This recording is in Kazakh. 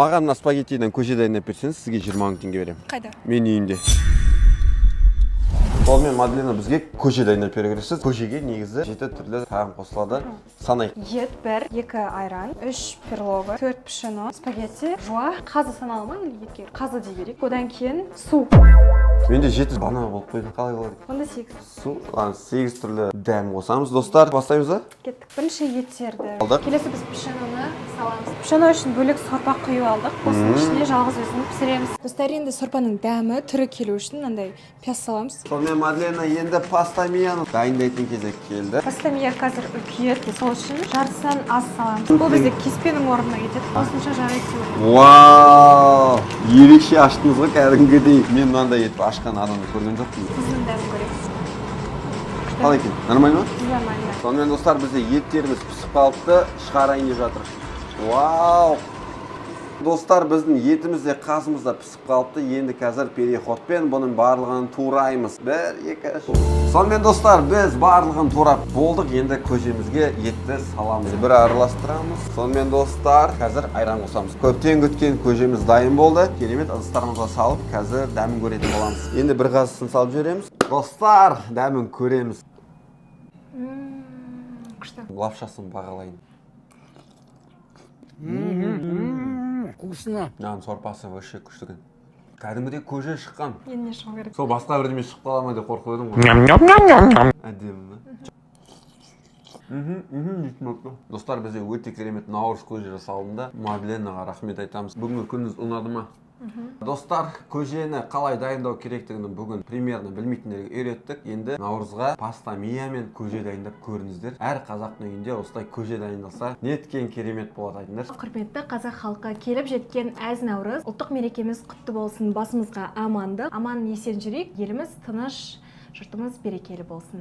Маған мына спагеттиден көже дайындап берсеңіз, сізге 20 000 теңге беремін. Қайда? Мен үйімде. Сонымен Мадлена бізге көже дайындап бере керексіз. Көжеге негізі 7 түрлі тағам қосылады. Санайық. Ет 1, 2 айран, 3 перловый, 4 пшено, спагетти, жуа. Қазы саналы ма или етке? Қазы дей берейік. Одан кейін су. Менде 7 бана болып қойды. Қалай болады? Онда 8. Су, 8 түрлі дәм қосамыз. Достар, бастаймыз ба? Кеттік. Бірінші еттерді. Алдық. Келесі біз пшеноны саламыз. Пшено үшін бөлек сорпа құйып алдық. Осының ішіне жалғыз өзін пісіреміз. Достар, енді сорпаның дәмі, түрі келу үшін мынандай пияз саламыз. Сонымен Мадлена енді пастамияны дайындайтын кезек келді. Пастамия қазір үлкейеді, сол үшін жартысынан аз саламыз. Бұл бізде кеспенің орнына кетеді. Осынша жарайды. Вау! Ерекше аштыңыз ғой кәдімгідей. Мен мынандай етіп ашқан адамды көрген жоқпын. Тұзының дәмін көреміз. Қалай екен? Нормально ма? Нормально. Сонымен достар, бізде еттеріміз пісіп қалыпты, шығарайын деп жатыр. Вау! Достар, біздің етіміз де қазымыз да пісіп қалыпты. Енді қазір переходпен бұның барлығын тураймыз. 1, 2, 3. Сонымен достар, біз барлығын турап болдық. Енді көжемізге етті саламыз. Бір араластырамыз. Сонымен достар, қазір айран қосамыз. Көптен күткен көжеміз дайын болды. Керемет ыдыстарымызға салып, қазір дәмін көретін боламыз. Енді бір қазысын салып жібереміз. Достар, дәмін көреміз. Күшті. Лапшасын бағалайын. Вкусно. Нан сорпасы вообще күшті. Кәдімгідей көже шыққан. Енді не шығу керек? Сол басқа бірдеме шығып қала ма деп қорқып едім ғой. Әдемі. Достар, бізде өте керемет наурыз көже жасалынды. Мадленаға рахмет айтамыз. Бүгінгі күніңіз ұнады ма? Достар, көжені қалай дайындау керектігін бүгін примерно білмейтіндерге үйреттік. Енді наурызға пастамия мен көже дайындап көріңіздер. Әр қазақтың үйінде осылай көже дайындалса, неткен керемет болады айтыңдар. Құрметті қазақ халқы, келіп жеткен әз наурыз ұлттық мерекеміз құтты болсын, басымызға амандық, аман есен жүрейік, еліміз тыныш, жұртымыз берекелі болсын.